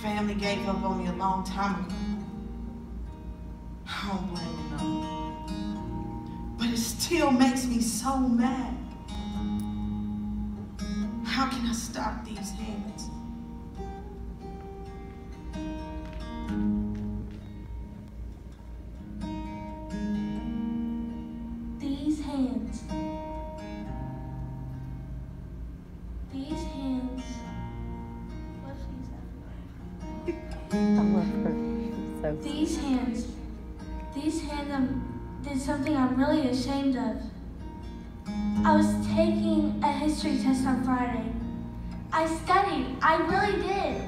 family gave up on me a long time ago. I don't blame them, no. But it still makes me so mad. How can I stop these hands? These hands. These hands. What she said? I love her. So These hands did something I'm really ashamed of. I was taking a history test on Friday. I studied, I really did.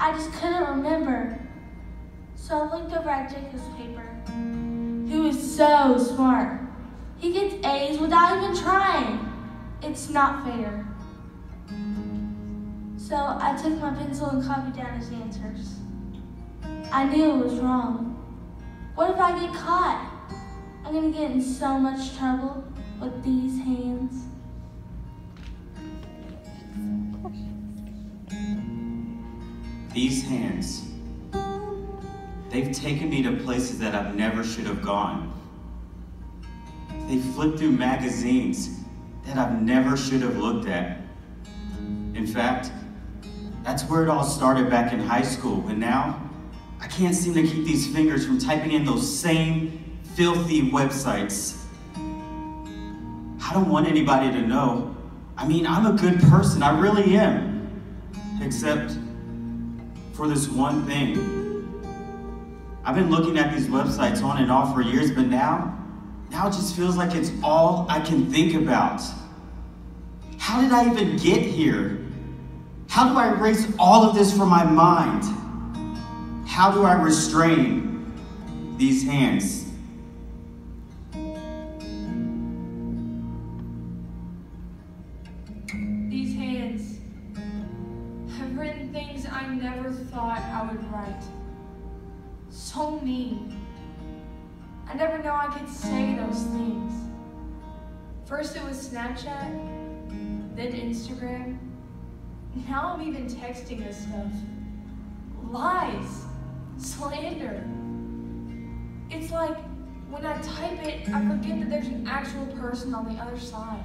I just couldn't remember. So I looked over at Jacob's paper. He was so smart. He gets A's without even trying. It's not fair. So I took my pencil and copied down his answers. I knew it was wrong. What if I get caught? I'm gonna get in so much trouble with these hands. These hands, they've taken me to places that I never should have gone. They flipped through magazines that I never should have looked at. In fact, that's where it all started back in high school, and now I can't seem to keep these fingers from typing in those same filthy websites. I don't want anybody to know. I mean, I'm a good person, I really am. Except for this one thing. I've been looking at these websites on and off for years, but now it just feels like it's all I can think about. How did I even get here? How do I erase all of this from my mind? How do I restrain these hands? These hands have written things I never thought I would write. So mean. I never know I could say those things. First it was Snapchat, then Instagram. Now I'm even texting this stuff. Lies, slander. It's like when I type it, I forget that there's an actual person on the other side.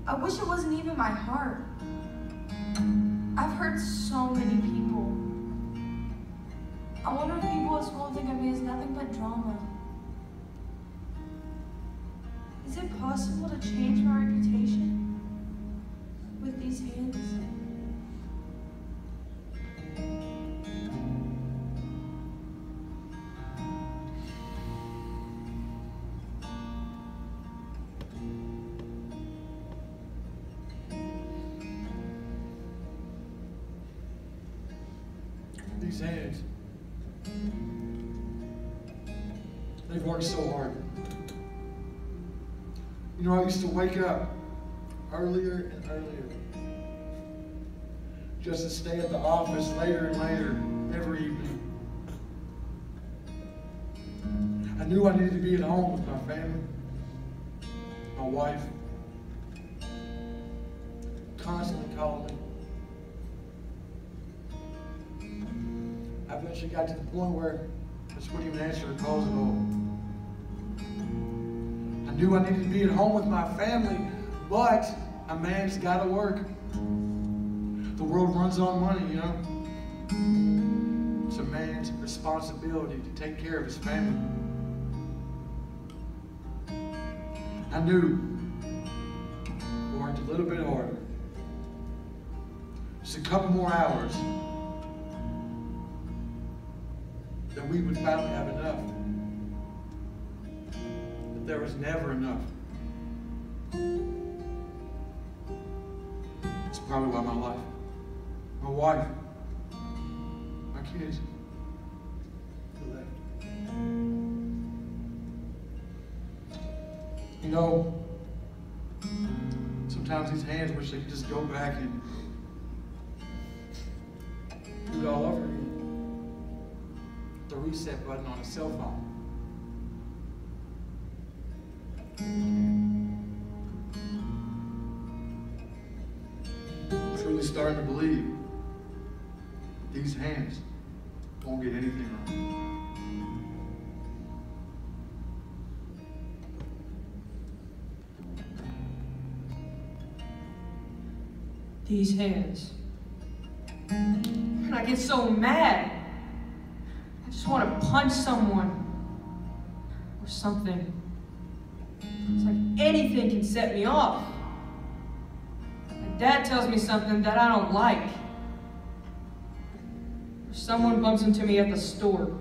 I wish it wasn't even my heart. I've hurt so many people. I wonder if people at school think of me as nothing but drama. Is it possible to change my reputation with these hands? These hands, they've worked so hard. You know, I used to wake up earlier and earlier just to stay at the office later and later every evening. I knew I needed to be at home with my family, my wife, constantly calling me. I eventually got to the point where I just wouldn't even answer her calls at all. I knew I needed to be at home with my family, but a man's got to work. The world runs on money, you know. It's a man's responsibility to take care of his family. I knew I worked a little bit harder. Just a couple more hours, that we would finally have enough. But there was never enough. It's probably why my life, my wife, my kids were left. You know, sometimes these hands wish they could just go back and do it all over again. The reset button on a cell phone. I'm truly starting to believe These hands won't get anything wrong. These hands. And I get so mad. I just want to punch someone or something. It's like anything can set me off. My dad tells me something that I don't like. Or someone bumps into me at the store.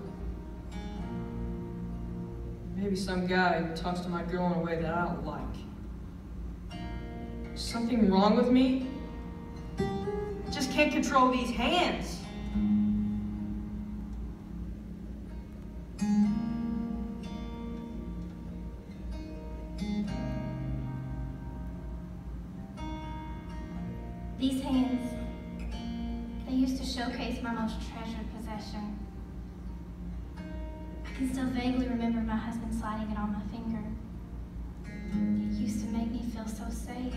Maybe some guy talks to my girl in a way that I don't like. Is something wrong with me? I just can't control these hands. These hands, they used to showcase my most treasured possession. I can still vaguely remember my husband sliding it on my finger. It used to make me feel so safe,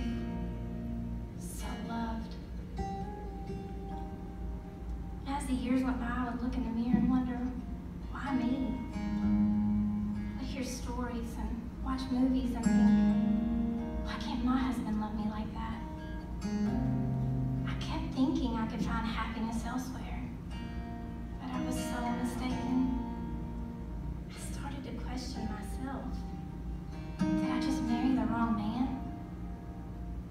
so loved. And as the years went by, I would look in the mirror and wonder, why me? I'd hear stories and watch movies and think, why can't my husband love me like that? I kept thinking I could find happiness elsewhere, but I was so mistaken. I started to question myself. Did I just marry the wrong man?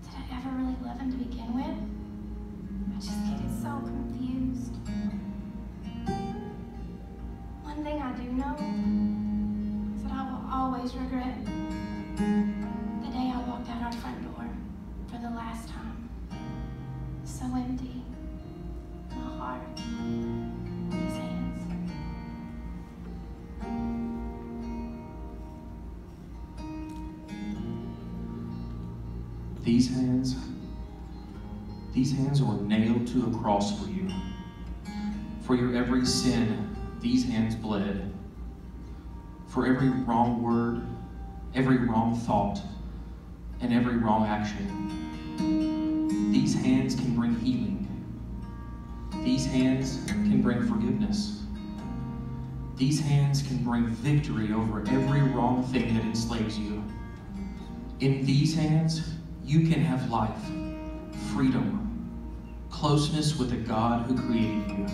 Did I ever really love him to begin with? I just get so confused. One thing I do know is that I will always regret the day I walked out our front door for the last time. So empty, my heart, his hands. These hands were nailed to a cross for you. For your every sin, these hands bled. For every wrong word, every wrong thought, and every wrong action, these hands can bring healing. These hands can bring forgiveness. These hands can bring victory over every wrong thing that enslaves you. In these hands, you can have life, freedom, closeness with the God who created you.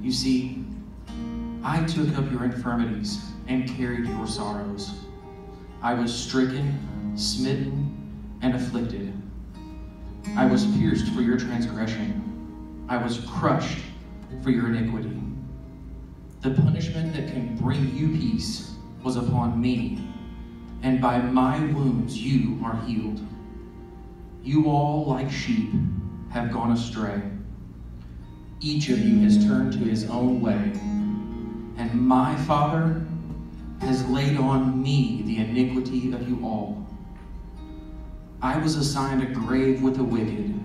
You see, I took up your infirmities and carried your sorrows. I was stricken, smitten, and afflicted. I was pierced for your transgression. I was crushed for your iniquity. The punishment that can bring you peace was upon me, and by my wounds you are healed. You all, like sheep, have gone astray. Each of you has turned to his own way, and my Father has laid on me the iniquity of you all. I was assigned a grave with the wicked,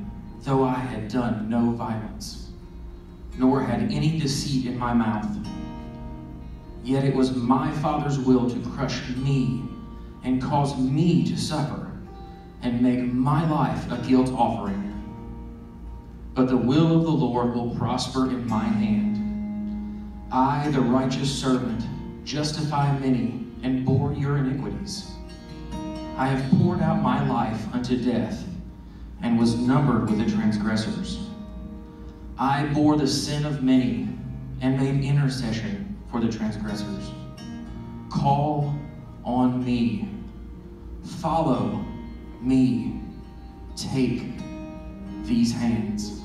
though I had done no violence, nor had any deceit in my mouth. Yet it was my Father's will to crush me and cause me to suffer and make my life a guilt offering. But the will of the Lord will prosper in my hand. I, the righteous servant, justify many and bore your iniquities. I have poured out my life unto death and was numbered with the transgressors. I bore the sin of many and made intercession for the transgressors. Call on me. Follow me. Take these hands.